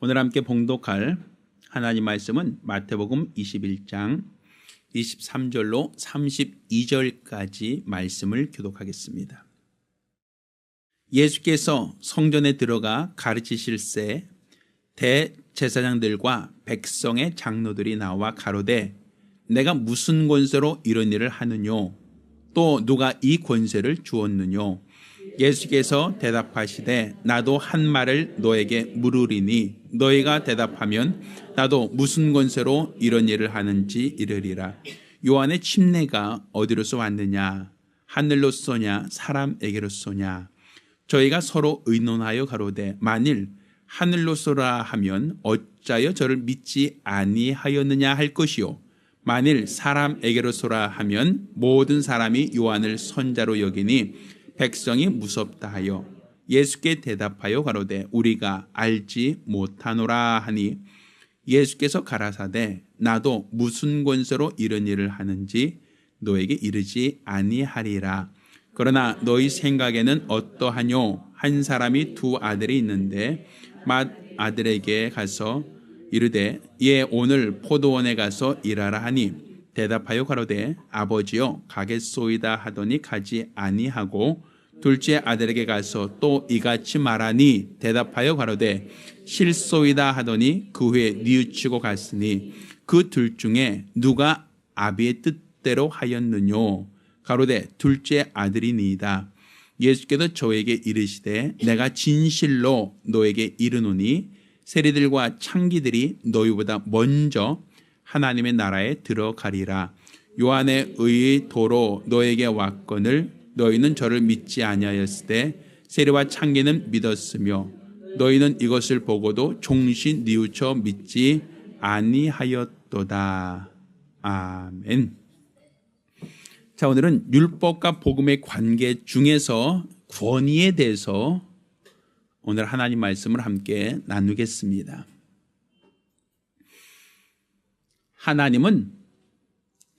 오늘 함께 봉독할 하나님 말씀은 마태복음 21장 23절로 32절까지 말씀을 교독하겠습니다. 예수께서 성전에 들어가 가르치실새 대제사장들과 백성의 장로들이 나와 가로되 내가 무슨 권세로 이런 일을 하느뇨? 또 누가 이 권세를 주었느뇨? 예수께서 대답하시되 나도 한 말을 너에게 물으리니 너희가 대답하면 나도 무슨 권세로 이런 일을 하는지 이르리라. 요한의 침례가 어디로서 왔느냐? 하늘로서냐 사람에게로서냐? 저희가 서로 의논하여 가로되 만일 하늘로서라 하면 어찌하여 저를 믿지 아니하였느냐 할 것이요 만일 사람에게로서라 하면 모든 사람이 요한을 선자로 여기니 백성이 무섭다 하여 예수께 대답하여 가로되 우리가 알지 못하노라 하니 예수께서 가라사대 나도 무슨 권세로 이런 일을 하는지 너에게 이르지 아니하리라. 그러나 너희 생각에는 어떠하뇨? 한 사람이 두 아들이 있는데 맏아들에게 가서 이르되 얘 오늘 포도원에 가서 일하라 하니 대답하여 가로되 아버지여 가겠소이다 하더니 가지 아니하고 둘째 아들에게 가서 또 이같이 말하니 대답하여 가로되 실소이다 하더니 그 후에 뉘우치고 갔으니 그 둘 중에 누가 아비의 뜻대로 하였느뇨? 가로되 둘째 아들이니이다. 예수께서 저에게 이르시되 내가 진실로 너에게 이르노니 세리들과 창기들이 너희보다 먼저 하나님의 나라에 들어가리라. 요한의 의의 도로 너에게 왔거늘 너희는 저를 믿지 아니하였을 때 세리와 창기는 믿었으며 너희는 이것을 보고도 종신 뉘우쳐 믿지 아니하였도다. 아멘. 자, 오늘은 율법과 복음의 관계 중에서 권위에 대해서 오늘 하나님 말씀을 함께 나누겠습니다. 하나님은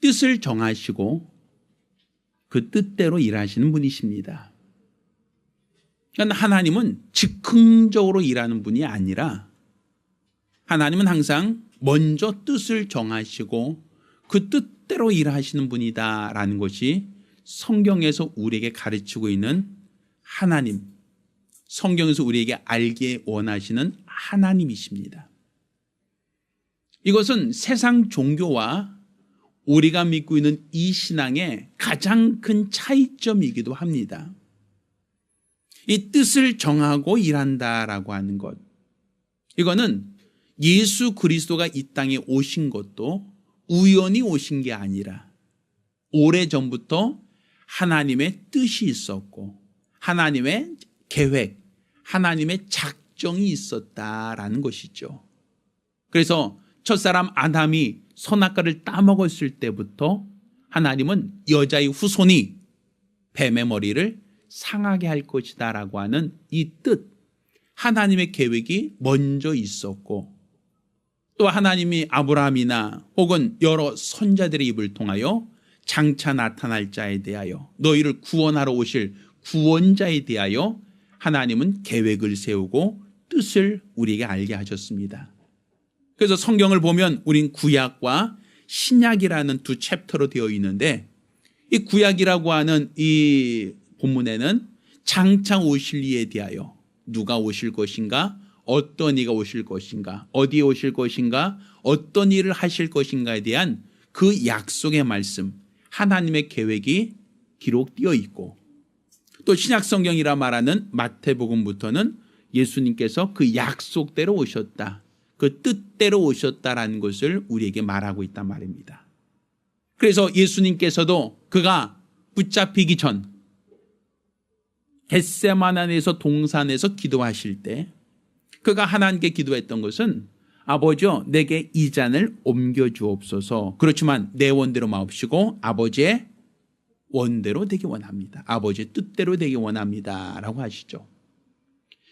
뜻을 정하시고 그 뜻대로 일하시는 분이십니다. 그러니까 하나님은 즉흥적으로 일하는 분이 아니라 하나님은 항상 먼저 뜻을 정하시고 그 뜻대로 일하시는 분이다라는 것이 성경에서 우리에게 가르치고 있는 하나님, 성경에서 우리에게 알게 원하시는 하나님이십니다. 이것은 세상 종교와 우리가 믿고 있는 이 신앙의 가장 큰 차이점이기도 합니다. 이 뜻을 정하고 일한다라고 하는 것, 이거는 예수 그리스도가 이 땅에 오신 것도 우연히 오신 게 아니라 오래전부터 하나님의 뜻이 있었고 하나님의 계획, 하나님의 작정이 있었다라는 것이죠. 그래서 첫사람 아담이 선악과를 따먹었을 때부터 하나님은 여자의 후손이 뱀의 머리를 상하게 할 것이다 라고 하는 이 뜻, 하나님의 계획이 먼저 있었고 또 하나님이 아브라함이나 혹은 여러 선자들의 입을 통하여 장차 나타날 자에 대하여 너희를 구원하러 오실 구원자에 대하여 하나님은 계획을 세우고 뜻을 우리에게 알게 하셨습니다. 그래서 성경을 보면 우린 구약과 신약이라는 두 챕터로 되어 있는데 이 구약이라고 하는 이 본문에는 장차 오실 이에 대하여 누가 오실 것인가, 어떤 이가 오실 것인가, 어디에 오실 것인가, 어떤 일을 하실 것인가에 대한 그 약속의 말씀, 하나님의 계획이 기록되어 있고 또 신약 성경이라 말하는 마태복음부터는 예수님께서 그 약속대로 오셨다, 그 뜻대로 오셨다라는 것을 우리에게 말하고 있단 말입니다. 그래서 예수님께서도 그가 붙잡히기 전 겟세마네에서 동산에서 기도하실 때 그가 하나님께 기도했던 것은 아버지여 내게 이 잔을 옮겨주옵소서. 그렇지만 내 원대로 마옵시고 아버지의 원대로 되기 원합니다. 아버지의 뜻대로 되기 원합니다 라고 하시죠.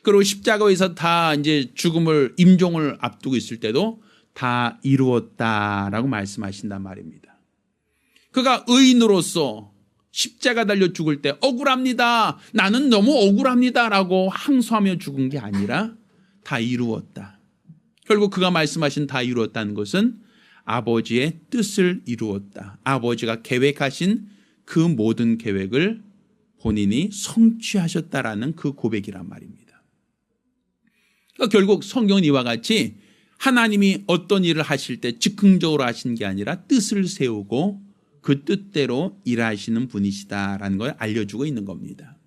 그리고 십자가에서 다 이제 죽음을 임종을 앞두고 있을 때도 다 이루었다라고 말씀하신단 말입니다. 그가 의인으로서 십자가 달려 죽을 때 억울합니다. 나는 너무 억울합니다라고 항소하며 죽은 게 아니라 다 이루었다. 결국 그가 말씀하신 다 이루었다는 것은 아버지의 뜻을 이루었다. 아버지가 계획하신 그 모든 계획을 본인이 성취하셨다라는 그 고백이란 말입니다. 그러니까 결국 성경은 이와 같이 하나님이 어떤 일을 하실 때 즉흥적으로 하신 게 아니라 뜻을 세우고 그 뜻대로 일하시는 분이시다라는 걸 알려주고 있는 겁니다.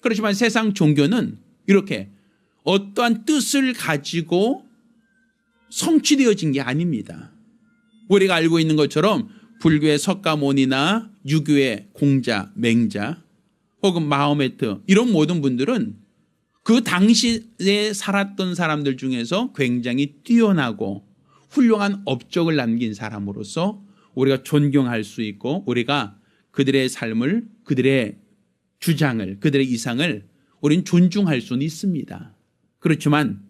그렇지만 세상 종교는 이렇게 어떠한 뜻을 가지고 성취되어진 게 아닙니다. 우리가 알고 있는 것처럼 불교의 석가모니나 유교의 공자, 맹자 혹은 마호메트 이런 모든 분들은 그 당시에 살았던 사람들 중에서 굉장히 뛰어나고 훌륭한 업적을 남긴 사람으로서 우리가 존경할 수 있고 우리가 그들의 삶을, 그들의 주장을, 그들의 이상을 우리는 존중할 수는 있습니다. 그렇지만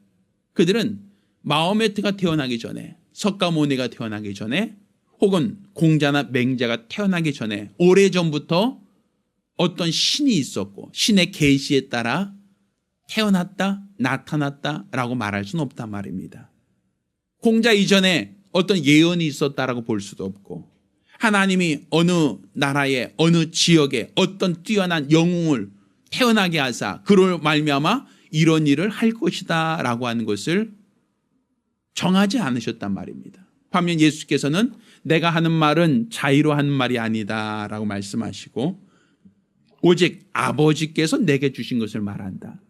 그들은 마호메트가 태어나기 전에, 석가모니가 태어나기 전에 혹은 공자나 맹자가 태어나기 전에 오래전부터 어떤 신이 있었고 신의 계시에 따라 태어났다, 나타났다라고 말할 수는 없단 말입니다. 공자 이전에 어떤 예언이 있었다라고 볼 수도 없고 하나님이 어느 나라에 어느 지역에 어떤 뛰어난 영웅을 태어나게 하사 그로 말미암아 이런 일을 할 것이다 라고 하는 것을 정하지 않으셨단 말입니다. 반면 예수께서는 내가 하는 말은 자의로 하는 말이 아니다 라고 말씀하시고 오직 아버지께서 내게 주신 것을 말한다.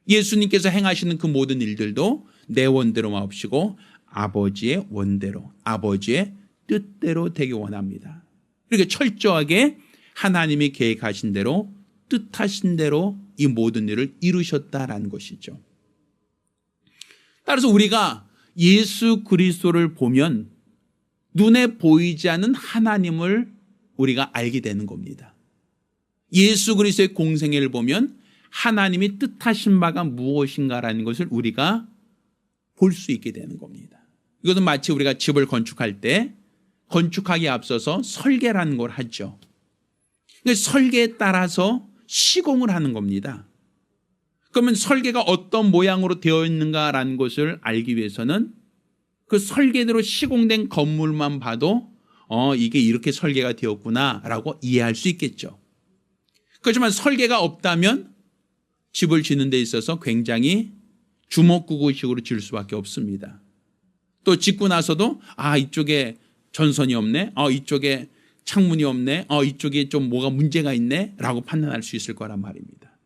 예수님께서 행하시는 그 모든 일들도 내 원대로 마옵시고 아버지의 원대로, 아버지의 뜻대로 되기 원합니다. 그렇게 철저하게 하나님이 계획하신 대로 뜻하신 대로 이 모든 일을 이루셨다라는 것이죠. 따라서 우리가 예수 그리스도를 보면 눈에 보이지 않는 하나님을 우리가 알게 되는 겁니다. 예수 그리스도의 공생애를 보면 하나님이 뜻하신 바가 무엇인가라는 것을 우리가 볼 수 있게 되는 겁니다. 이것은 마치 우리가 집을 건축할 때 건축하기에 앞서서 설계라는 걸 하죠. 설계에 따라서 시공을 하는 겁니다. 그러면 설계가 어떤 모양으로 되어 있는가라는 것을 알기 위해서는 그 설계대로 시공된 건물만 봐도 이게 이렇게 설계가 되었구나라고 이해할 수 있겠죠. 그렇지만 설계가 없다면 집을 짓는 데 있어서 굉장히 주먹구구식으로 지을 수밖에 없습니다. 또 짓고 나서도 이쪽에 전선이 없네, 이쪽에 창문이 없네, 이쪽에 좀 뭐가 문제가 있네 라고 판단할 수 있을 거란 말입니다.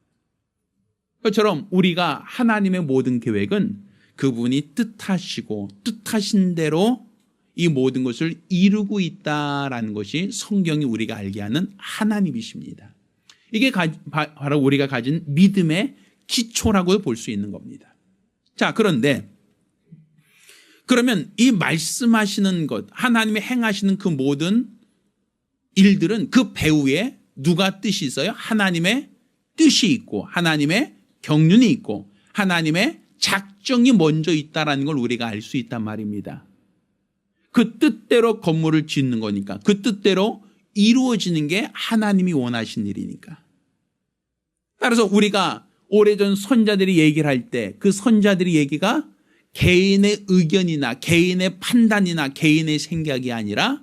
그처럼 우리가 하나님의 모든 계획은 그분이 뜻하시고 뜻하신 대로 이 모든 것을 이루고 있다라는 것이 성경이 우리가 알게 하는 하나님이십니다. 이게 바로 우리가 가진 믿음의 기초라고 볼 수 있는 겁니다. 자, 그런데 그러면 이 말씀하시는 것, 하나님이 행하시는 그 모든 일들은 그 배후에 누가 뜻이 있어요? 하나님의 뜻이 있고 하나님의 경륜이 있고 하나님의 작정이 먼저 있다는 걸 우리가 알 수 있단 말입니다. 그 뜻대로 건물을 짓는 거니까 그 뜻대로 이루어지는 게 하나님이 원하신 일이니까. 따라서 우리가 오래전 선자들이 얘기를 할 때 그 선자들의 얘기가 개인의 의견이나 개인의 판단이나 개인의 생각이 아니라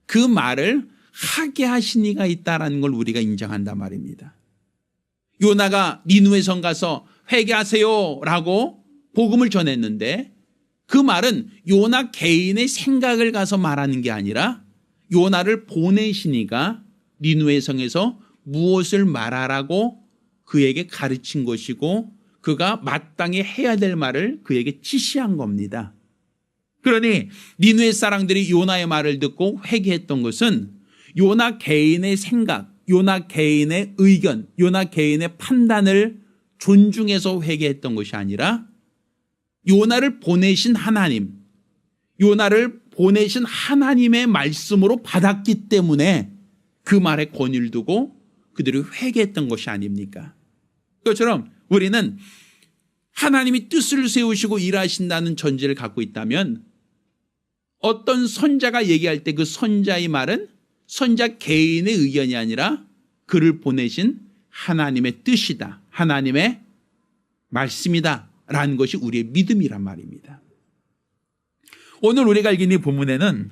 그 말을 하게 하신 이가 있다는 걸 우리가 인정한단 말입니다. 요나가 니느웨 성 가서 회개하세요 라고 복음을 전했는데 그 말은 요나 개인의 생각을 가서 말하는 게 아니라 요나를 보내신 이가 니느웨 성에서 무엇을 말하라고 그에게 가르친 것이고 그가 마땅히 해야 될 말을 그에게 지시한 겁니다. 그러니 니느웨 사람들이 요나의 말을 듣고 회개했던 것은 요나 개인의 생각, 요나 개인의 의견, 요나 개인의 판단을 존중해서 회개했던 것이 아니라 요나를 보내신 하나님, 요나를 보내신 하나님의 말씀으로 받았기 때문에 그 말에 권위를 두고 그들이 회개했던 것이 아닙니까? 그것처럼 우리는 하나님이 뜻을 세우시고 일하신다는 전제를 갖고 있다면 어떤 선자가 얘기할 때 그 선자의 말은 선자 개인의 의견이 아니라 그를 보내신 하나님의 뜻이다. 하나님의 말씀이다. 라는 것이 우리의 믿음이란 말입니다. 오늘 우리가 읽은 이 본문에는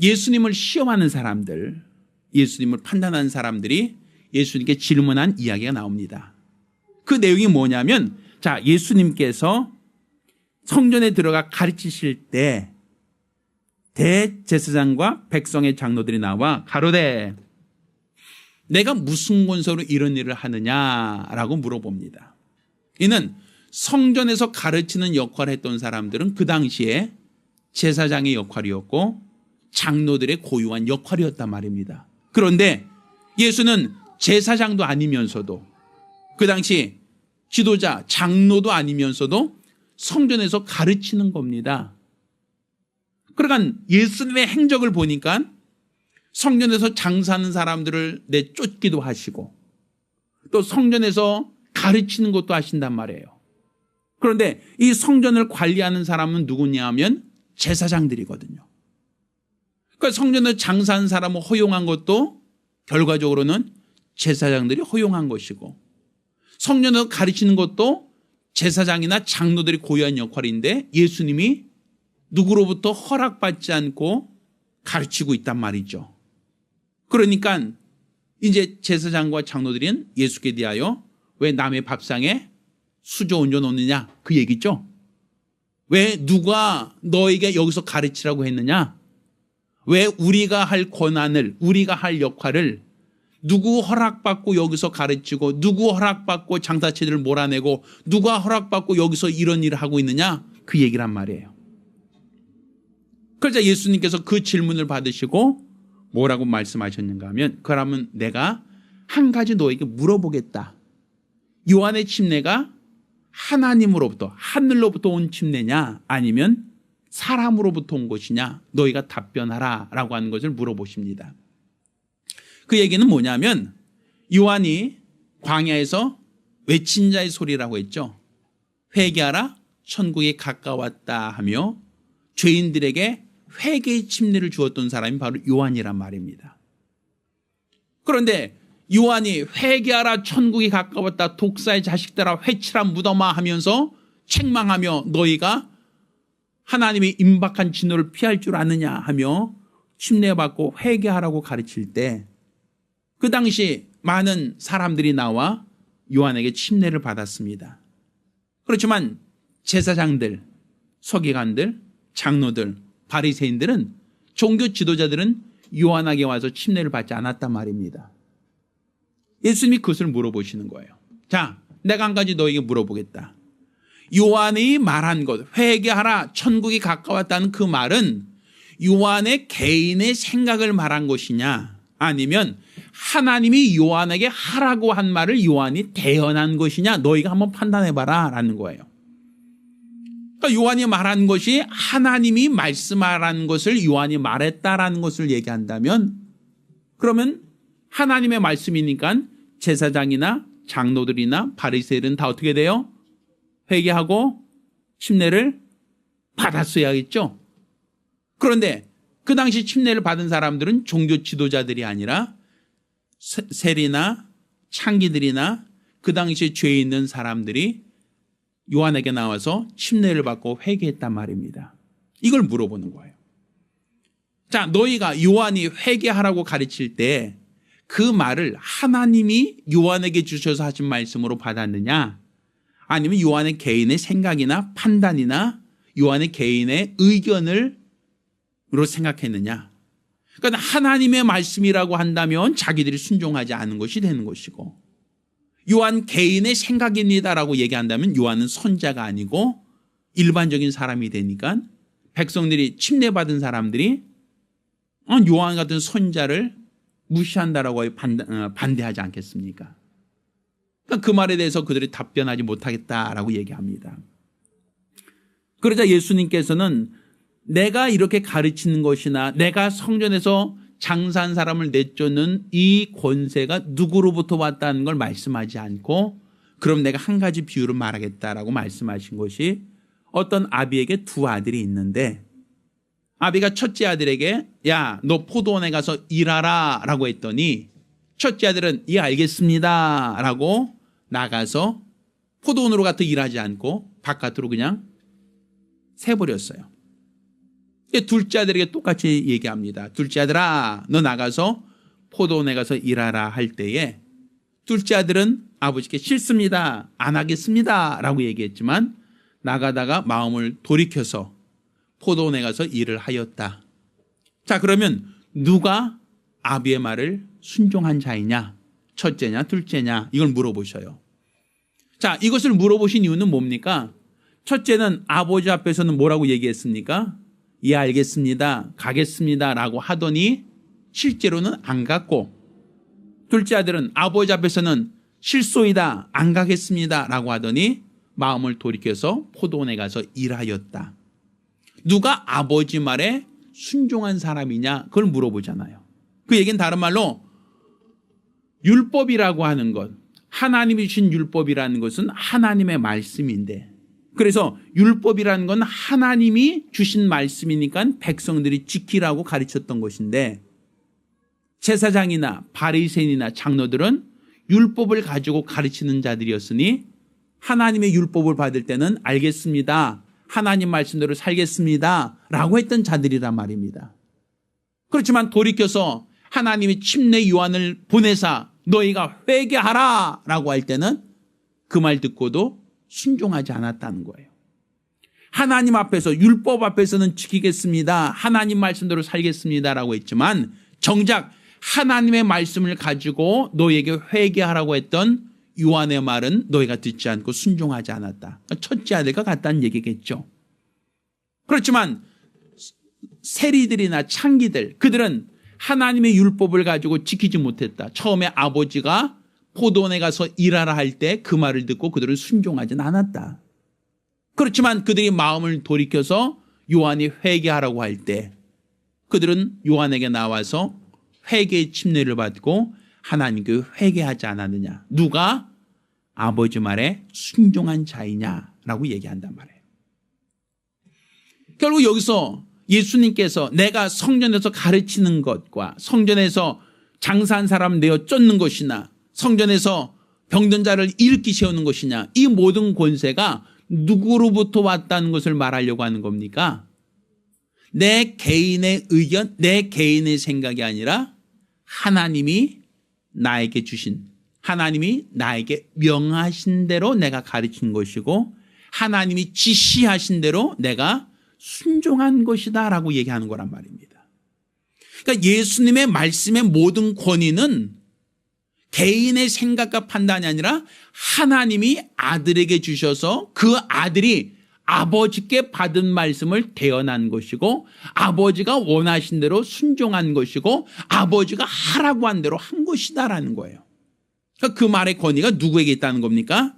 예수님을 시험하는 사람들, 예수님을 판단하는 사람들이 예수님께 질문한 이야기가 나옵니다. 그 내용이 뭐냐면, 자, 예수님께서 성전에 들어가 가르치실 때 대제사장과 백성의 장로들이 나와 가로되 내가 무슨 권세로 이런 일을 하느냐라고 물어봅니다. 이는 성전에서 가르치는 역할을 했던 사람들은 그 당시에 제사장의 역할이었고 장로들의 고유한 역할이었단 말입니다. 그런데 예수는 제사장도 아니면서도 그 당시 지도자, 장로도 아니면서도 성전에서 가르치는 겁니다. 그러니까 예수님의 행적을 보니까 성전에서 장사하는 사람들을 내쫓기도 하시고 또 성전에서 가르치는 것도 하신단 말이에요. 그런데 이 성전을 관리하는 사람은 누구냐 하면 제사장들이거든요. 그러니까 성전을 장사하는 사람을 허용한 것도 결과적으로는 제사장들이 허용한 것이고 성전에서 가르치는 것도 제사장이나 장로들이 고유한 역할인데 예수님이 누구로부터 허락받지 않고 가르치고 있단 말이죠. 그러니까 이제 제사장과 장로들은 예수께 대하여 왜 남의 밥상에 수저 얹어 놓느냐 그 얘기죠. 왜 누가 너에게 여기서 가르치라고 했느냐? 왜 우리가 할 권한을, 우리가 할 역할을 누구 허락받고 여기서 가르치고 누구 허락받고 장사체들을 몰아내고 누가 허락받고 여기서 이런 일을 하고 있느냐? 그 얘기란 말이에요. 그러자 예수님께서 그 질문을 받으시고 뭐라고 말씀하셨는가 하면 그러면 내가 한 가지 너에게 물어보겠다. 요한의 침례가 하나님으로부터 하늘로부터 온 침례냐 아니면 사람으로부터 온 것이냐 너희가 답변하라 라고 하는 것을 물어보십니다. 그 얘기는 뭐냐면 요한이 광야에서 외친 자의 소리라고 했죠. 회개하라 천국이 가까웠다 하며 죄인들에게 회개의 침례를 주었던 사람이 바로 요한이란 말입니다. 그런데 요한이 회개하라 천국이 가까웠다 독사의 자식들아 회치라 무덤아 하면서 책망하며 너희가 하나님의 임박한 진노를 피할 줄 아느냐 하며 침례받고 회개하라고 가르칠 때 그 당시 많은 사람들이 나와 요한에게 침례를 받았습니다. 그렇지만 제사장들, 서기관들, 장로들, 바리새인들은 종교 지도자들은 요한에게 와서 침례를 받지 않았단 말입니다. 예수님이 그것을 물어보시는 거예요. 자, 내가 한 가지 너에게 물어보겠다. 요한이 말한 것, 회개하라 천국이 가까웠다는 그 말은 요한의 개인의 생각을 말한 것이냐 아니면 하나님이 요한에게 하라고 한 말을 요한이 대언한 것이냐 너희가 한번 판단해봐라 라는 거예요. 그러니까 요한이 말한 것이 하나님이 말씀하라는 것을 요한이 말했다라는 것을 얘기한다면 그러면 하나님의 말씀이니까 제사장이나 장로들이나 바리새인은 다 어떻게 돼요? 회개하고 침례를 받았어야겠죠. 그런데 그 당시 침례를 받은 사람들은 종교 지도자들이 아니라 세리나 창기들이나 그 당시 죄에 있는 사람들이 요한에게 나와서 침례를 받고 회개했단 말입니다. 이걸 물어보는 거예요. 자, 너희가 요한이 회개하라고 가르칠 때 그 말을 하나님이 요한에게 주셔서 하신 말씀으로 받았느냐 아니면 요한의 개인의 생각이나 판단이나 요한의 개인의 의견으로 생각했느냐. 그러니까 하나님의 말씀이라고 한다면 자기들이 순종하지 않은 것이 되는 것이고 요한 개인의 생각입니다라고 얘기한다면 요한은 선자가 아니고 일반적인 사람이 되니까 백성들이 침례받은 사람들이 요한 같은 선자를 무시한다라고 반대하지 않겠습니까? 그러니까 그 말에 대해서 그들이 답변하지 못하겠다라고 얘기합니다. 그러자 예수님께서는 내가 이렇게 가르치는 것이나 내가 성전에서 장사한 사람을 내쫓는 이 권세가 누구로부터 왔다는 걸 말씀하지 않고 그럼 내가 한 가지 비유를 말하겠다라고 말씀하신 것이 어떤 아비에게 두 아들이 있는데 아비가 첫째 아들에게 야, 너 포도원에 가서 일하라 라고 했더니 첫째 아들은 예 알겠습니다 라고 나가서 포도원으로 가서 일하지 않고 바깥으로 그냥 세버렸어요. 둘째 아들에게 똑같이 얘기합니다. 둘째 아들아, 너 나가서 포도원에 가서 일하라 할 때에 둘째 아들은 아버지께 싫습니다, 안 하겠습니다 라고 얘기했지만 나가다가 마음을 돌이켜서 포도원에 가서 일을 하였다. 자, 그러면 누가 아비의 말을 순종한 자이냐? 첫째냐 둘째냐? 이걸 물어보셔요. 자, 이것을 물어보신 이유는 뭡니까? 첫째는 아버지 앞에서는 뭐라고 얘기했습니까? 예, 알겠습니다, 가겠습니다 라고 하더니 실제로는 안 갔고, 둘째 아들은 아버지 앞에서는 실소이다, 안 가겠습니다 라고 하더니 마음을 돌이켜서 포도원에 가서 일하였다. 누가 아버지 말에 순종한 사람이냐? 그걸 물어보잖아요. 그 얘기는 다른 말로 율법이라고 하는 것, 하나님이 주신 율법이라는 것은 하나님의 말씀인데, 그래서 율법이라는 건 하나님이 주신 말씀이니까 백성들이 지키라고 가르쳤던 것인데, 제사장이나 바리새인이나 장로들은 율법을 가지고 가르치는 자들이었으니 하나님의 율법을 받을 때는 알겠습니다, 하나님 말씀대로 살겠습니다 라고 했던 자들이란 말입니다. 그렇지만 돌이켜서 하나님이 침례 요한을 보내사 너희가 회개하라 라고 할 때는 그 말 듣고도 순종하지 않았다는 거예요. 하나님 앞에서, 율법 앞에서는 지키겠습니다, 하나님 말씀대로 살겠습니다 라고 했지만 정작 하나님의 말씀을 가지고 너희에게 회개하라고 했던 요한의 말은 너희가 듣지 않고 순종하지 않았다. 첫째 아들과 같다는 얘기겠죠. 그렇지만 세리들이나 창기들, 그들은 하나님의 율법을 가지고 지키지 못했다. 처음에 아버지가 포도원에 가서 일하라 할 때 그 말을 듣고 그들은 순종하진 않았다. 그렇지만 그들이 마음을 돌이켜서 요한이 회개하라고 할 때 그들은 요한에게 나와서 회개의 침례를 받고 하나님께 회개하지 않았느냐? 누가 아버지 말에 순종한 자이냐라고 얘기한단 말이에요. 결국 여기서 예수님께서 내가 성전에서 가르치는 것과 성전에서 장사한 사람 내어 쫓는 것이나 성전에서 병든 자를 일으키 세우는 것이냐, 이 모든 권세가 누구로부터 왔다는 것을 말하려고 하는 겁니까? 내 개인의 의견, 내 개인의 생각이 아니라 하나님이 나에게 주신, 하나님이 나에게 명하신 대로 내가 가르친 것이고 하나님이 지시하신 대로 내가 순종한 것이다 라고 얘기하는 거란 말입니다. 그러니까 예수님의 말씀의 모든 권위는 개인의 생각과 판단이 아니라 하나님이 아들에게 주셔서 그 아들이 아버지께 받은 말씀을 대언한 것이고 아버지가 원하신 대로 순종한 것이고 아버지가 하라고 한 대로 한 것이다라는 거예요. 그러니까 그 말의 권위가 누구에게 있다는 겁니까?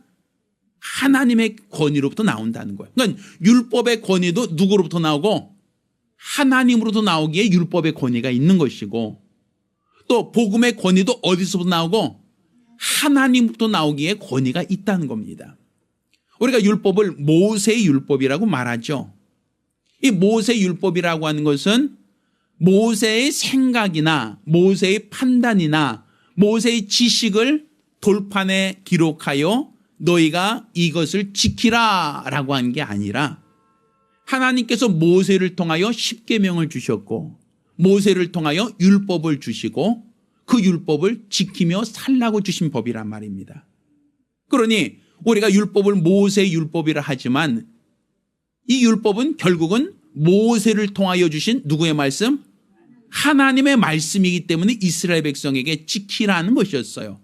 하나님의 권위로부터 나온다는 거예요. 그러니까 율법의 권위도 누구로부터 나오고 하나님으로부터 나오기에 율법의 권위가 있는 것이고 또 복음의 권위도 어디서부터 나오고 하나님부터 나오기에 권위가 있다는 겁니다. 우리가 율법을 모세의 율법이라고 말하죠. 이 모세의 율법이라고 하는 것은 모세의 생각이나 모세의 판단이나 모세의 지식을 돌판에 기록하여 너희가 이것을 지키라 라고 한 게 아니라 하나님께서 모세를 통하여 십계명을 주셨고 모세를 통하여 율법을 주시고 그 율법을 지키며 살라고 주신 법이란 말입니다. 그러니 우리가 율법을 모세의 율법이라 하지만 이 율법은 결국은 모세를 통하여 주신 누구의 말씀? 하나님의 말씀이기 때문에 이스라엘 백성에게 지키라는 것이었어요.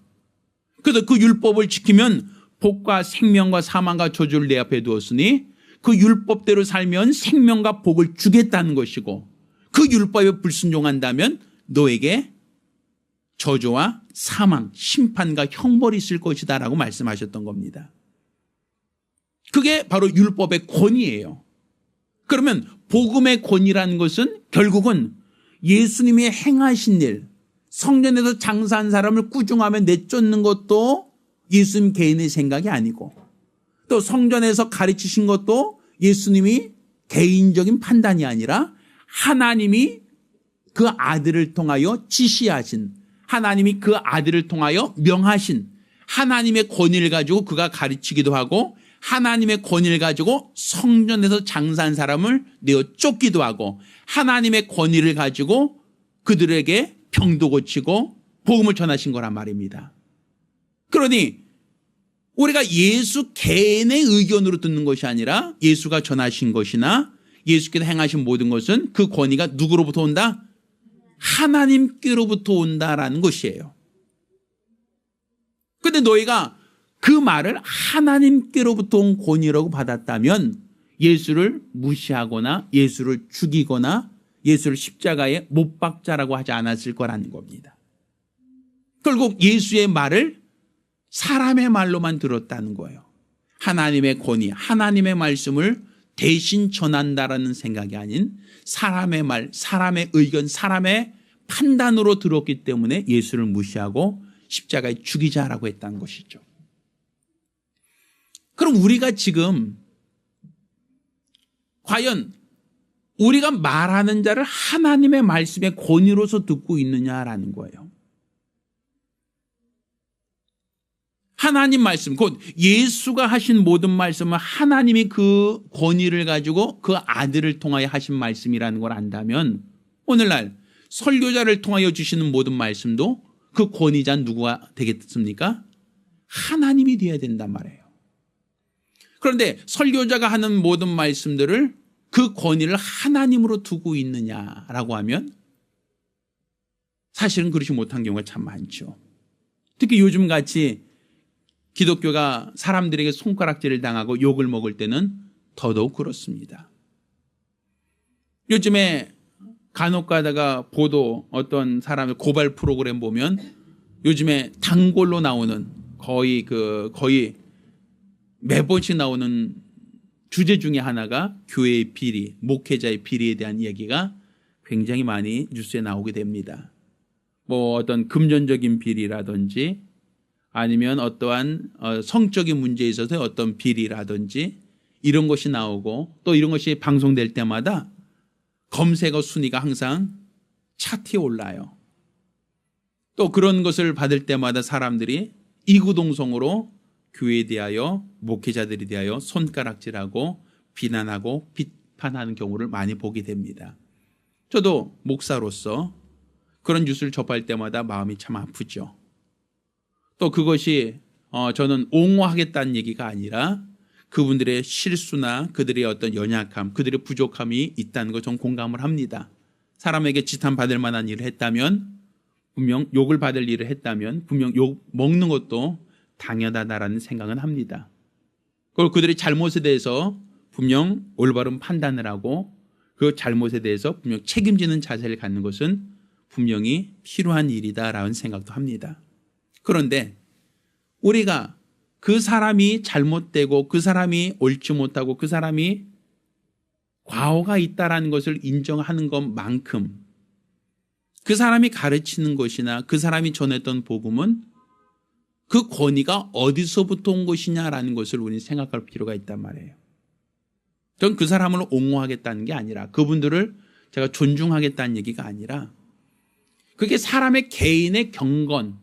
그래서 그 율법을 지키면 복과 생명과 사망과 저주를 내 앞에 두었으니 그 율법대로 살면 생명과 복을 주겠다는 것이고 그 율법에 불순종한다면 너에게 저주와 사망, 심판과 형벌이 있을 것이다 라고 말씀하셨던 겁니다. 그게 바로 율법의 권위예요. 그러면 복음의 권위라는 것은 결국은 예수님이 행하신 일, 성전에서 장사한 사람을 꾸중하며 내쫓는 것도 예수님 개인의 생각이 아니고 또 성전에서 가르치신 것도 예수님이 개인적인 판단이 아니라 하나님이 그 아들을 통하여 지시하신, 하나님이 그 아들을 통하여 명하신 하나님의 권위를 가지고 그가 가르치기도 하고 하나님의 권위를 가지고 성전에서 장사한 사람을 내어 쫓기도 하고 하나님의 권위를 가지고 그들에게 병도 고치고 복음을 전하신 거란 말입니다. 그러니 우리가 예수 개인의 의견으로 듣는 것이 아니라 예수가 전하신 것이나 예수께서 행하신 모든 것은 그 권위가 누구로부터 온다? 하나님께로부터 온다라는 것이에요. 그런데 너희가 그 말을 하나님께로부터 온 권위라고 받았다면 예수를 무시하거나 예수를 죽이거나 예수를 십자가에 못 박자라고 하지 않았을 거라는 겁니다. 결국 예수의 말을 사람의 말로만 들었다는 거예요. 하나님의 권위, 하나님의 말씀을 대신 전한다라는 생각이 아닌 사람의 말, 사람의 의견, 사람의 판단으로 들었기 때문에 예수를 무시하고 십자가에 죽이자라고 했다는 것이죠. 그럼 우리가 지금 과연 우리가 말하는 자를 하나님의 말씀의 권위로서 듣고 있느냐라는 거예요. 하나님 말씀, 곧 예수가 하신 모든 말씀은 하나님이 그 권위를 가지고 그 아들을 통하여 하신 말씀이라는 걸 안다면 오늘날 설교자를 통하여 주시는 모든 말씀도 그 권위자는 누구가 되겠습니까? 하나님이 되어야 된단 말이에요. 그런데 설교자가 하는 모든 말씀들을 그 권위를 하나님으로 두고 있느냐라고 하면 사실은 그렇지 못한 경우가 참 많죠. 특히 요즘같이 기독교가 사람들에게 손가락질을 당하고 욕을 먹을 때는 더더욱 그렇습니다. 요즘에 간혹 가다가 보도 어떤 사람의 고발 프로그램 보면 요즘에 단골로 나오는 거의 매번씩 나오는 주제 중에 하나가 교회의 비리, 목회자의 비리에 대한 얘기가 굉장히 많이 뉴스에 나오게 됩니다. 뭐 어떤 금전적인 비리라든지 아니면 어떠한 성적인 문제에 있어서 어떤 비리라든지 이런 것이 나오고 또 이런 것이 방송될 때마다 검색어 순위가 항상 차트에 올라요. 또 그런 것을 받을 때마다 사람들이 이구동성으로 교회에 대하여 목회자들에 대하여 손가락질하고 비난하고 비판하는 경우를 많이 보게 됩니다. 저도 목사로서 그런 뉴스를 접할 때마다 마음이 참 아프죠. 또 그것이 저는 옹호하겠다는 얘기가 아니라 그분들의 실수나 그들의 어떤 연약함, 그들의 부족함이 있다는 것 저는 공감을 합니다. 사람에게 지탄받을 만한 일을 했다면 분명 욕을 받을 일을 했다면 분명 욕 먹는 것도 당연하다라는 생각은 합니다. 그리고 그들의 잘못에 대해서 분명 올바른 판단을 하고 그 잘못에 대해서 분명 책임지는 자세를 갖는 것은 분명히 필요한 일이다라는 생각도 합니다. 그런데 우리가 그 사람이 잘못되고 그 사람이 옳지 못하고 그 사람이 과오가 있다라는 것을 인정하는 것만큼 그 사람이 가르치는 것이나 그 사람이 전했던 복음은 그 권위가 어디서부터 온 것이냐라는 것을 우리는 생각할 필요가 있단 말이에요. 전 그 사람을 옹호하겠다는 게 아니라 그분들을 제가 존중하겠다는 얘기가 아니라 그게 사람의 개인의 경건,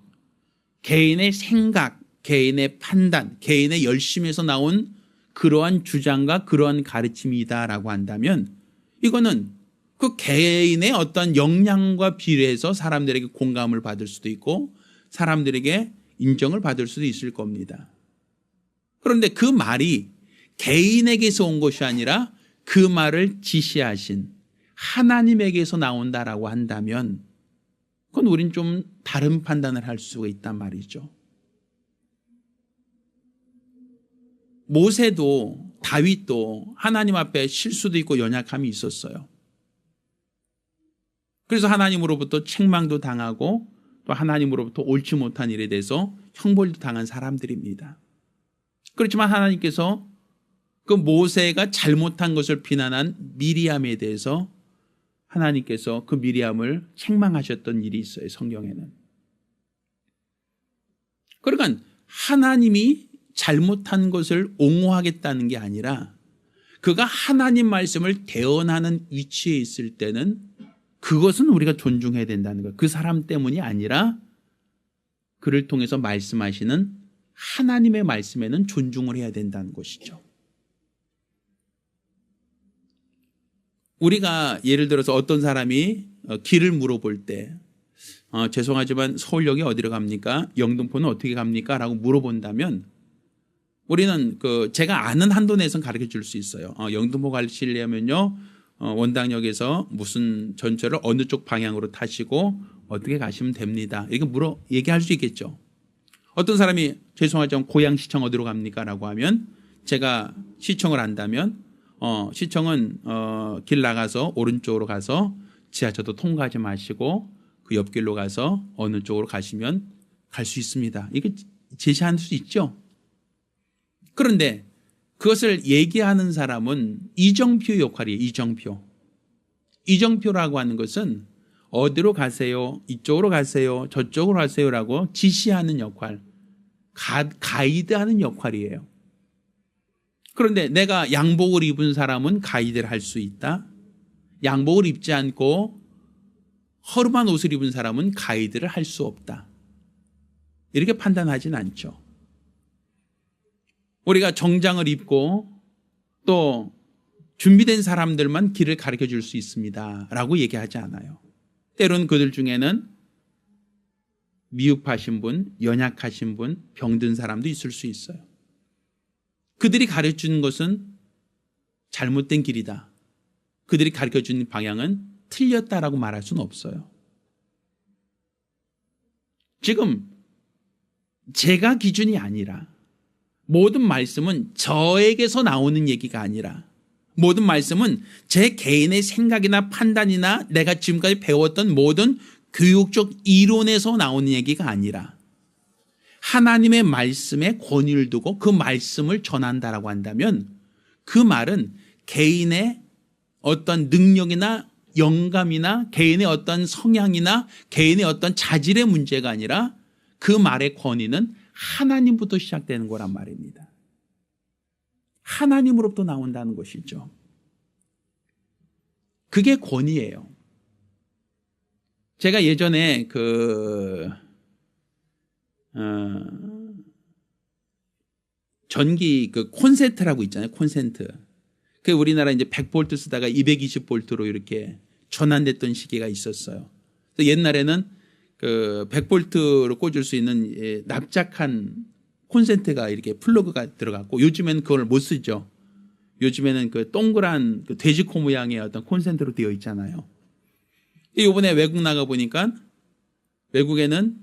개인의 생각, 개인의 판단, 개인의 열심에서 나온 그러한 주장과 그러한 가르침이다라고 한다면 이거는 그 개인의 어떤 역량과 비례해서 사람들에게 공감을 받을 수도 있고 사람들에게 인정을 받을 수도 있을 겁니다. 그런데 그 말이 개인에게서 온 것이 아니라 그 말을 지시하신 하나님에게서 나온다라고 한다면 그건 우린 좀 다른 판단을 할 수가 있단 말이죠. 모세도 다윗도 하나님 앞에 실수도 있고 연약함이 있었어요. 그래서 하나님으로부터 책망도 당하고 또 하나님으로부터 옳지 못한 일에 대해서 형벌도 당한 사람들입니다. 그렇지만 하나님께서 그 모세가 잘못한 것을 비난한 미리암에 대해서 하나님께서 그 미리암을 책망하셨던 일이 있어요. 성경에는. 그러니까 하나님이 잘못한 것을 옹호하겠다는 게 아니라 그가 하나님 말씀을 대언하는 위치에 있을 때는 그것은 우리가 존중해야 된다는 거예요. 그 사람 때문이 아니라 그를 통해서 말씀하시는 하나님의 말씀에는 존중을 해야 된다는 것이죠. 우리가 예를 들어서 어떤 사람이 길을 물어볼 때 죄송하지만 서울역이 어디로 갑니까? 영등포는 어떻게 갑니까? 라고 물어본다면 우리는 제가 아는 한도 내에서는 가르쳐 줄 수 있어요. 영등포 가시려면요 원당역에서 무슨 전철을 어느 쪽 방향으로 타시고 어떻게 가시면 됩니다. 이렇게 얘기할 수 있겠죠. 어떤 사람이 죄송하지만 고양시청 어디로 갑니까? 라고 하면 제가 시청을 안다면 시청은 길 나가서 오른쪽으로 가서 지하철도 통과하지 마시고 그 옆길로 가서 어느 쪽으로 가시면 갈 수 있습니다. 이게 제시할 수 있죠. 그런데 그것을 얘기하는 사람은 이정표 역할이에요. 이정표라고 하는 것은 어디로 가세요? 이쪽으로 가세요? 저쪽으로 가세요라고 지시하는 역할, 가이드하는 역할이에요. 그런데 내가 양복을 입은 사람은 가이드를 할 수 있다. 양복을 입지 않고 허름한 옷을 입은 사람은 가이드를 할 수 없다. 이렇게 판단하진 않죠. 우리가 정장을 입고 또 준비된 사람들만 길을 가르쳐 줄 수 있습니다. 라고 얘기하지 않아요. 때로는 그들 중에는 미흡하신 분, 연약하신 분, 병든 사람도 있을 수 있어요. 그들이 가르치는 것은 잘못된 길이다. 그들이 가르쳐주는 방향은 틀렸다라고 말할 수는 없어요. 지금 제가 기준이 아니라 모든 말씀은 저에게서 나오는 얘기가 아니라 모든 말씀은 제 개인의 생각이나 판단이나 내가 지금까지 배웠던 모든 교육적 이론에서 나오는 얘기가 아니라 하나님의 말씀에 권위를 두고 그 말씀을 전한다라고 한다면 그 말은 개인의 어떤 능력이나 영감이나 개인의 어떤 성향이나 개인의 어떤 자질의 문제가 아니라 그 말의 권위는 하나님부터 시작되는 거란 말입니다. 하나님으로부터 나온다는 것이죠. 그게 권위예요. 제가 예전에 전기 콘센트라고 있잖아요. 콘센트. 그 우리나라 이제 100볼트 쓰다가 220볼트로 이렇게 전환됐던 시기가 있었어요. 옛날에는 100볼트로 꽂을 수 있는 납작한 콘센트가 이렇게 플러그가 들어갔고 요즘에는 그걸 못 쓰죠. 요즘에는 그 동그란 돼지코 모양의 어떤 콘센트로 되어 있잖아요. 이번에 외국 나가 보니까 외국에는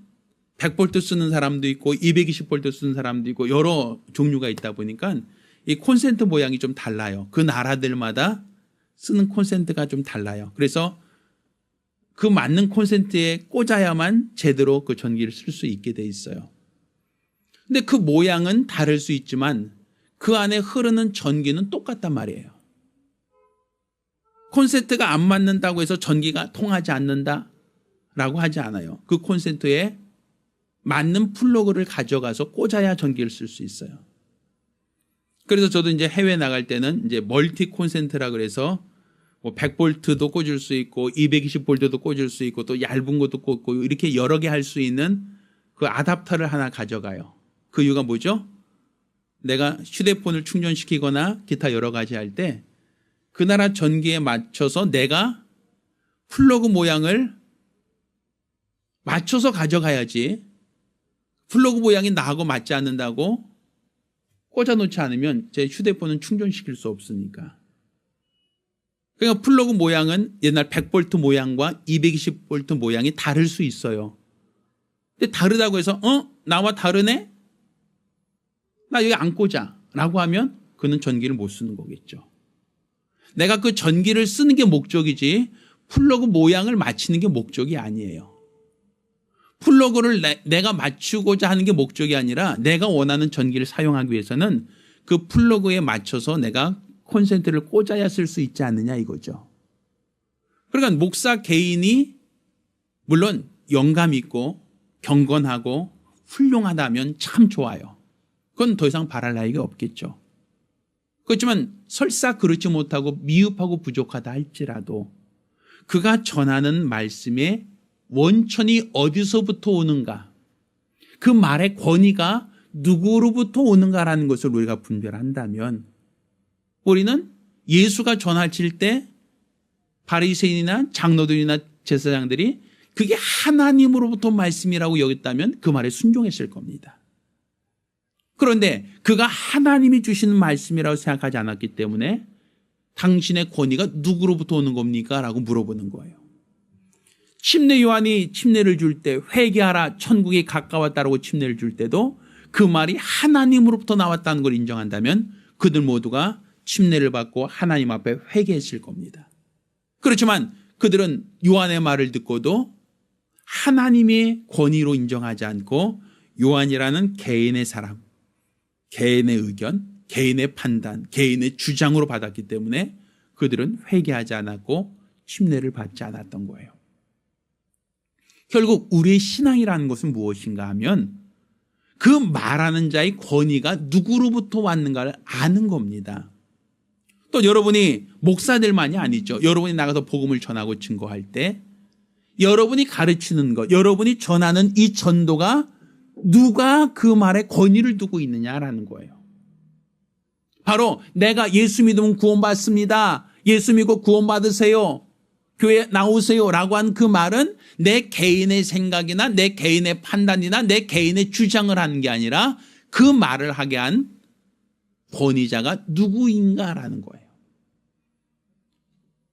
100볼트 쓰는 사람도 있고 220볼트 쓰는 사람도 있고 여러 종류가 있다 보니까 이 콘센트 모양이 좀 달라요. 그 나라들마다 쓰는 콘센트가 좀 달라요. 그래서 그 맞는 콘센트에 꽂아야만 제대로 그 전기를 쓸 수 있게 돼 있어요. 근데 그 모양은 다를 수 있지만 그 안에 흐르는 전기는 똑같단 말이에요. 콘센트가 안 맞는다고 해서 전기가 통하지 않는다라고 하지 않아요. 그 콘센트에 맞는 플러그를 가져가서 꽂아야 전기를 쓸 수 있어요. 그래서 저도 이제 해외 나갈 때는 이제 멀티 콘센트라 그래서 뭐 100볼트도 꽂을 수 있고 220볼트도 꽂을 수 있고 또 얇은 것도 꽂고 이렇게 여러 개 할 수 있는 그 아답터를 하나 가져가요. 그 이유가 뭐죠? 내가 휴대폰을 충전시키거나 기타 여러 가지 할 때 그 나라 전기에 맞춰서 내가 플러그 모양을 맞춰서 가져가야지 플러그 모양이 나하고 맞지 않는다고 꽂아놓지 않으면 제 휴대폰은 충전시킬 수 없으니까. 그러니까 플러그 모양은 옛날 100볼트 모양과 220볼트 모양이 다를 수 있어요. 근데 다르다고 해서 나와 다르네? 나 여기 안 꽂아 라고 하면 그는 전기를 못 쓰는 거겠죠. 내가 그 전기를 쓰는 게 목적이지 플러그 모양을 맞추는 게 목적이 아니에요. 플러그를 내가 맞추고자 하는 게 목적이 아니라 내가 원하는 전기를 사용하기 위해서는 그 플러그에 맞춰서 내가 콘센트를 꽂아야 쓸 수 있지 않느냐 이거죠. 그러니까 목사 개인이 물론 영감 있고 경건하고 훌륭하다면 참 좋아요. 그건 더 이상 바랄 나위가 없겠죠. 그렇지만 설사 그렇지 못하고 미흡하고 부족하다 할지라도 그가 전하는 말씀의 원천이 어디서부터 오는가, 그 말의 권위가 누구로부터 오는가라는 것을 우리가 분별한다면 우리는 예수가 전하실 때 바리새인이나 장로들이나 제사장들이 그게 하나님으로부터 말씀이라고 여겼다면 그 말에 순종했을 겁니다. 그런데 그가 하나님이 주시는 말씀이라고 생각하지 않았기 때문에 당신의 권위가 누구로부터 오는 겁니까? 라고 물어보는 거예요. 침례 요한이 침례를 줄 때 회개하라 천국이 가까웠다라고 침례를 줄 때도 그 말이 하나님으로부터 나왔다는 걸 인정한다면 그들 모두가 침례를 받고 하나님 앞에 회개했을 겁니다. 그렇지만 그들은 요한의 말을 듣고도 하나님의 권위로 인정하지 않고 요한이라는 개인의 사람, 개인의 의견, 개인의 판단, 개인의 주장으로 받았기 때문에 그들은 회개하지 않았고 침례를 받지 않았던 거예요. 결국 우리의 신앙이라는 것은 무엇인가 하면 그 말하는 자의 권위가 누구로부터 왔는가를 아는 겁니다. 또 여러분이 목사들만이 아니죠. 여러분이 나가서 복음을 전하고 증거할 때 여러분이 가르치는 것, 여러분이 전하는 이 전도가 누가 그 말에 권위를 두고 있느냐라는 거예요. 바로 내가 예수 믿으면 구원받습니다. 예수 믿고 구원받으세요. 교회 나오세요 라고 한 그 말은 내 개인의 생각이나 내 개인의 판단이나 내 개인의 주장을 하는 게 아니라 그 말을 하게 한 권위자가 누구인가라는 거예요.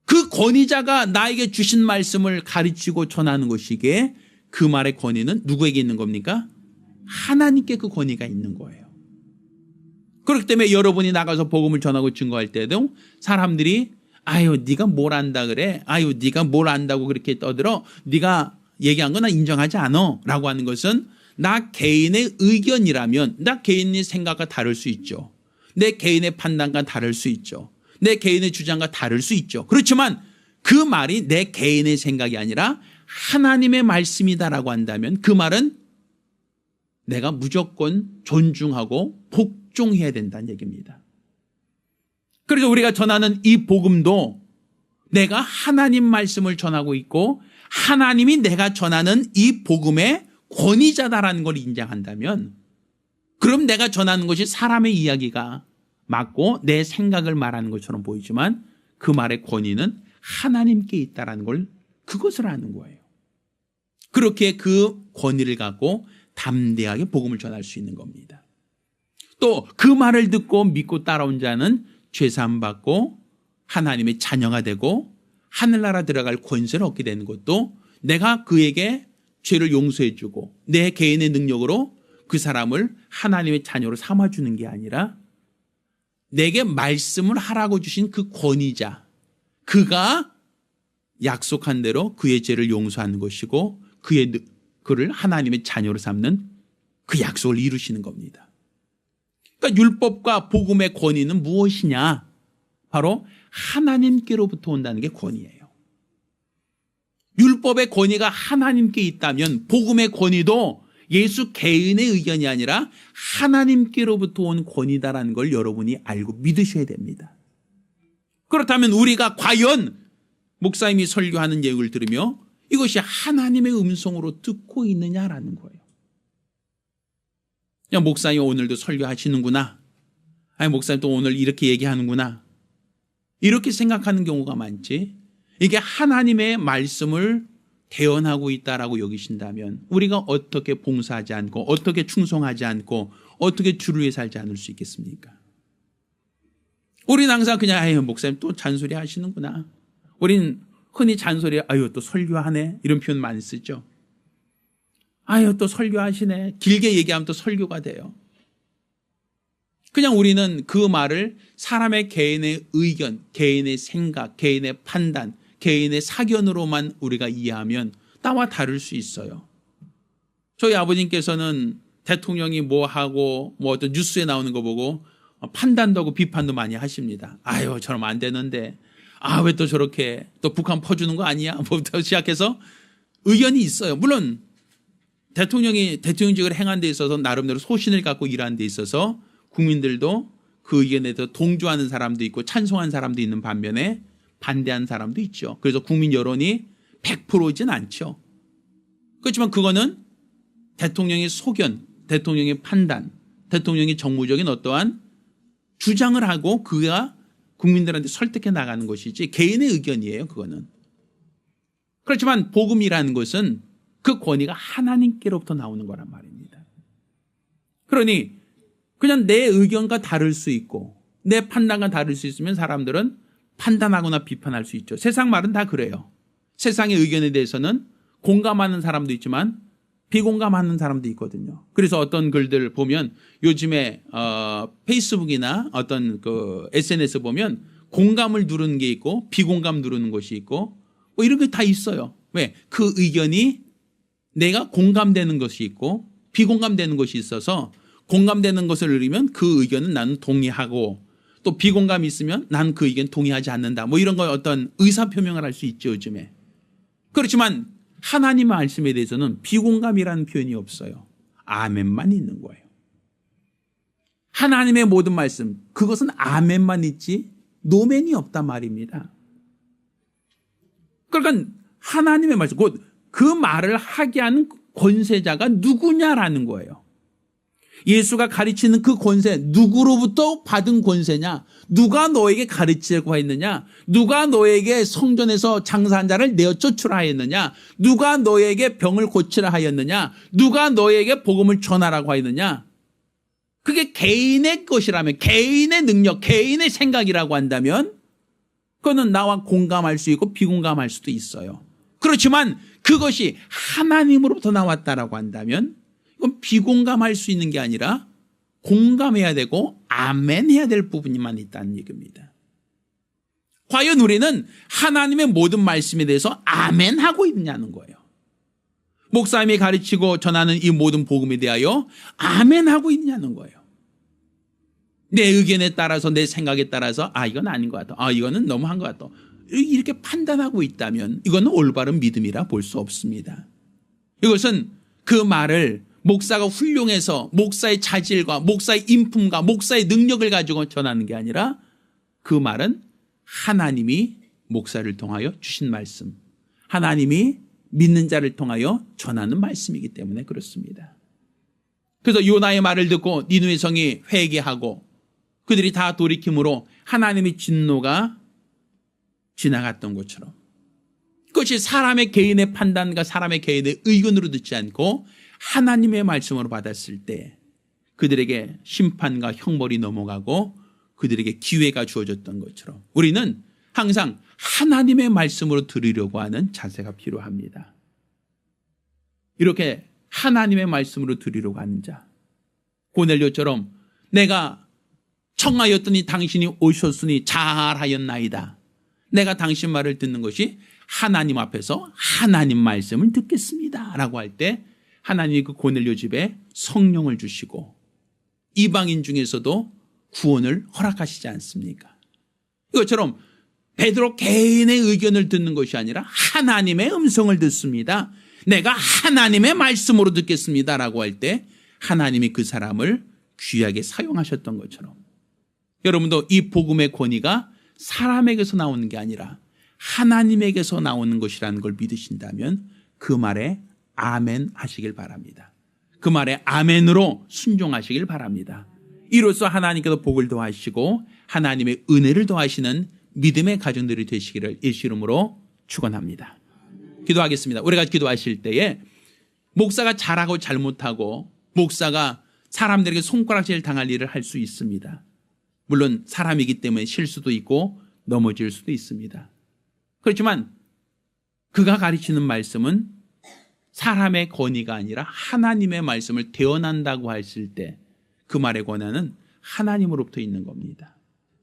그 권위자가 나에게 주신 말씀을 가르치고 전하는 것이기에 그 말의 권위는 누구에게 있는 겁니까? 하나님께 그 권위가 있는 거예요. 그렇기 때문에 여러분이 나가서 복음을 전하고 증거할 때도 사람들이 아유 네가 뭘 안다 그래? 아유 네가 뭘 안다고 그렇게 떠들어? 네가 얘기한 거 나 인정하지 않아 라고 하는 것은 나 개인의 의견이라면 나 개인의 생각과 다를 수 있죠. 내 개인의 판단과 다를 수 있죠. 내 개인의 주장과 다를 수 있죠. 그렇지만 그 말이 내 개인의 생각이 아니라 하나님의 말씀이다라고 한다면 그 말은 내가 무조건 존중하고 복종해야 된다는 얘기입니다. 그래서 우리가 전하는 이 복음도 내가 하나님 말씀을 전하고 있고 하나님이 내가 전하는 이 복음의 권위자다라는 걸 인정한다면 그럼 내가 전하는 것이 사람의 이야기가 맞고 내 생각을 말하는 것처럼 보이지만 그 말의 권위는 하나님께 있다라는 걸 그것을 아는 거예요. 그렇게 그 권위를 갖고 담대하게 복음을 전할 수 있는 겁니다. 또 그 말을 듣고 믿고 따라온 자는 죄사함 받고 하나님의 자녀가 되고 하늘나라 들어갈 권세를 얻게 되는 것도 내가 그에게 죄를 용서해 주고 내 개인의 능력으로 그 사람을 하나님의 자녀로 삼아주는 게 아니라 내게 말씀을 하라고 주신 그 권위자 그가 약속한 대로 그의 죄를 용서하는 것이고 그를 하나님의 자녀로 삼는 그 약속을 이루시는 겁니다. 그러니까 율법과 복음의 권위는 무엇이냐? 바로 하나님께로부터 온다는 게 권위예요. 율법의 권위가 하나님께 있다면 복음의 권위도 예수 개인의 의견이 아니라 하나님께로부터 온 권위다라는 걸 여러분이 알고 믿으셔야 됩니다. 그렇다면 우리가 과연 목사님이 설교하는 얘기를 들으며 이것이 하나님의 음성으로 듣고 있느냐라는 거예요. 야, 목사님 오늘도 설교하시는구나. 아니, 목사님 또 오늘 이렇게 얘기하는구나. 이렇게 생각하는 경우가 많지. 이게 하나님의 말씀을 대언하고 있다라고 여기신다면 우리가 어떻게 봉사하지 않고 어떻게 충성하지 않고 어떻게 주를 위해 살지 않을 수 있겠습니까? 우리는 항상 그냥 아유 목사님 또 잔소리 하시는구나. 우린 흔히 잔소리 아유 또 설교하네 이런 표현 많이 쓰죠. 아유 또 설교하시네. 길게 얘기하면 또 설교가 돼요. 그냥 우리는 그 말을 사람의 개인의 의견, 개인의 생각, 개인의 판단, 개인의 사견으로만 우리가 이해하면 나와 다를 수 있어요. 저희 아버님께서는 대통령이 뭐 하고 뭐 어떤 뉴스에 나오는 거 보고 판단도 하고 비판도 많이 하십니다. 아유 저러면 안 되는데 아 왜 또 저렇게 또 북한 퍼주는 거 아니야? 뭐부터 시작해서 의견이 있어요. 물론 대통령이 대통령직을 행한 데 있어서 나름대로 소신을 갖고 일하는 데 있어서 국민들도 그 의견에 대해서 동조하는 사람도 있고 찬송하는 사람도 있는 반면에 반대하는 사람도 있죠. 그래서 국민 여론이 100%이진 않죠. 그렇지만 그거는 대통령의 소견, 대통령의 판단, 대통령이 정무적인 어떠한 주장을 하고 그가 국민들한테 설득해 나가는 것이지 개인의 의견이에요. 그거는. 그렇지만 복음이라는 것은 그 권위가 하나님께로부터 나오는 거란 말입니다. 그러니 그냥 내 의견과 다를 수 있고 내 판단과 다를 수 있으면 사람들은 판단하거나 비판할 수 있죠. 세상 말은 다 그래요. 세상의 의견에 대해서는 공감하는 사람도 있지만 비공감하는 사람도 있거든요. 그래서 어떤 글들 보면 요즘에 페이스북이나 어떤 그 SNS 보면 공감을 누르는 게 있고 비공감 누르는 것이 있고 뭐 이런 게 다 있어요. 왜? 그 의견이 내가 공감되는 것이 있고 비공감되는 것이 있어서 공감되는 것을 누르면 그 의견은 나는 동의하고 또 비공감이 있으면 난 그 의견 동의하지 않는다. 뭐 이런 거 어떤 의사표명을 할 수 있죠. 요즘에. 그렇지만 하나님의 말씀에 대해서는 비공감이라는 표현이 없어요. 아멘만 있는 거예요. 하나님의 모든 말씀 그것은 아멘만 있지 노멘이 없단 말입니다. 그러니까 하나님의 말씀 곧 그 말을 하게 하는 권세자가 누구냐라는 거예요. 예수가 가르치는 그 권세 누구로부터 받은 권세냐? 누가 너에게 가르치려고 했느냐? 누가 너에게 성전에서 장사한 자를 내어 쫓으라 하였느냐? 누가 너에게 병을 고치라 하였느냐? 누가 너에게 복음을 전하라고 하였느냐? 그게 개인의 것이라면 개인의 능력, 개인의 생각이라고 한다면 그거는 나와 공감할 수 있고 비공감할 수도 있어요. 그렇지만 그것이 하나님으로부터 나왔다라고 한다면 이건 비공감할 수 있는 게 아니라 공감해야 되고 아멘해야 될 부분이만 있다는 얘기입니다. 과연 우리는 하나님의 모든 말씀에 대해서 아멘하고 있느냐는 거예요. 목사님이 가르치고 전하는 이 모든 복음에 대하여 아멘하고 있느냐는 거예요. 내 의견에 따라서 내 생각에 따라서 이건 아닌 것 같아. 이거는 너무한 것 같아. 이렇게 판단하고 있다면 이거는 올바른 믿음이라 볼 수 없습니다. 이것은 그 말을 목사가 훌륭해서 목사의 자질과 목사의 인품과 목사의 능력을 가지고 전하는 게 아니라 그 말은 하나님이 목사를 통하여 주신 말씀, 하나님이 믿는 자를 통하여 전하는 말씀이기 때문에 그렇습니다. 그래서 요나의 말을 듣고 니느웨 성이 회개하고 그들이 다 돌이킴으로 하나님의 진노가 지나갔던 것처럼 그것이 사람의 개인의 판단과 사람의 개인의 의견으로 듣지 않고 하나님의 말씀으로 받았을 때 그들에게 심판과 형벌이 넘어가고 그들에게 기회가 주어졌던 것처럼 우리는 항상 하나님의 말씀으로 들으려고 하는 자세가 필요합니다. 이렇게 하나님의 말씀으로 들으려고 하는 자, 고넬료처럼 내가 청하였더니 당신이 오셨으니 잘하였나이다. 내가 당신 말을 듣는 것이 하나님 앞에서 하나님 말씀을 듣겠습니다 라고 할 때 하나님이 그 고넬료 집에 성령을 주시고 이방인 중에서도 구원을 허락하시지 않습니까? 이것처럼 베드로 개인의 의견을 듣는 것이 아니라 하나님의 음성을 듣습니다. 내가 하나님의 말씀으로 듣겠습니다 라고 할 때 하나님이 그 사람을 귀하게 사용하셨던 것처럼 여러분도 이 복음의 권위가 사람에게서 나오는 게 아니라 하나님에게서 나오는 것이라는 걸 믿으신다면 그 말에 아멘 하시길 바랍니다. 그 말에 아멘으로 순종하시길 바랍니다. 이로써 하나님께서 복을 더하시고 하나님의 은혜를 더하시는 믿음의 가정들이 되시기를 예수 이름으로 축원합니다. 기도하겠습니다. 우리가 기도하실 때에 목사가 잘하고 잘못하고 목사가 사람들에게 손가락질 당할 일을 할 수 있습니다. 물론 사람이기 때문에 실수도 있고 넘어질 수도 있습니다. 그렇지만 그가 가르치는 말씀은 사람의 권위가 아니라 하나님의 말씀을 대언한다고 했을 때 그 말의 권한은 하나님으로부터 있는 겁니다.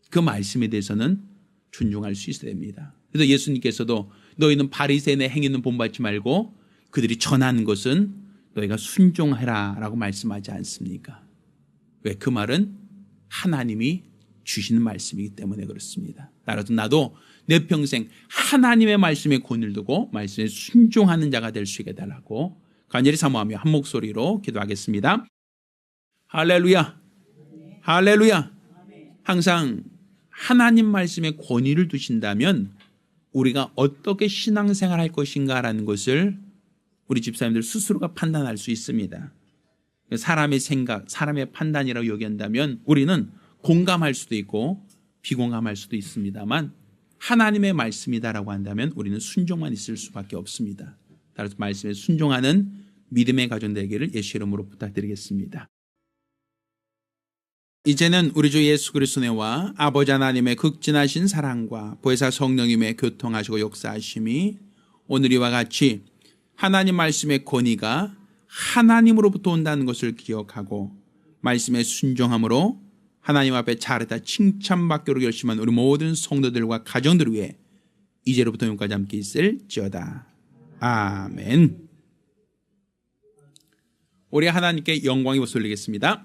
그 말씀에 대해서는 존중할 수 있어야 됩니다. 그래서 예수님께서도 너희는 바리새인의 행위는 본받지 말고 그들이 전하는 것은 너희가 순종해라 라고 말씀하지 않습니까? 왜? 그 말은 하나님이 주시는 말씀이기 때문에 그렇습니다. 따라서 나도 내 평생 하나님의 말씀에 권위를 두고 말씀에 순종하는 자가 될 수 있게 해달라고 간절히 사모하며 한 목소리로 기도하겠습니다. 할렐루야, 할렐루야. 항상 하나님 말씀에 권위를 두신다면 우리가 어떻게 신앙생활 할 것인가라는 것을 우리 집사님들 스스로가 판단할 수 있습니다. 사람의 생각, 사람의 판단이라고 여긴다면 우리는 공감할 수도 있고 비공감할 수도 있습니다만 하나님의 말씀이다라고 한다면 우리는 순종만 있을 수밖에 없습니다. 따라서 말씀에 순종하는 믿음의 가정 되기를 예수 이름으로 부탁드리겠습니다. 이제는 우리 주 예수 그리스도의 은혜와 아버지 하나님의 극진하신 사랑과 보혜사 성령님의 교통하시고 역사하심이 오늘 이와 같이 하나님 말씀의 권위가 하나님으로부터 온다는 것을 기억하고 말씀에 순종함으로 하나님 앞에 잘했다 칭찬받기로 결심한 우리 모든 성도들과 가정들 위해 이제로부터永까지 함께 있을지어다. 아멘. 우리 하나님께 영광이 올리겠습니다.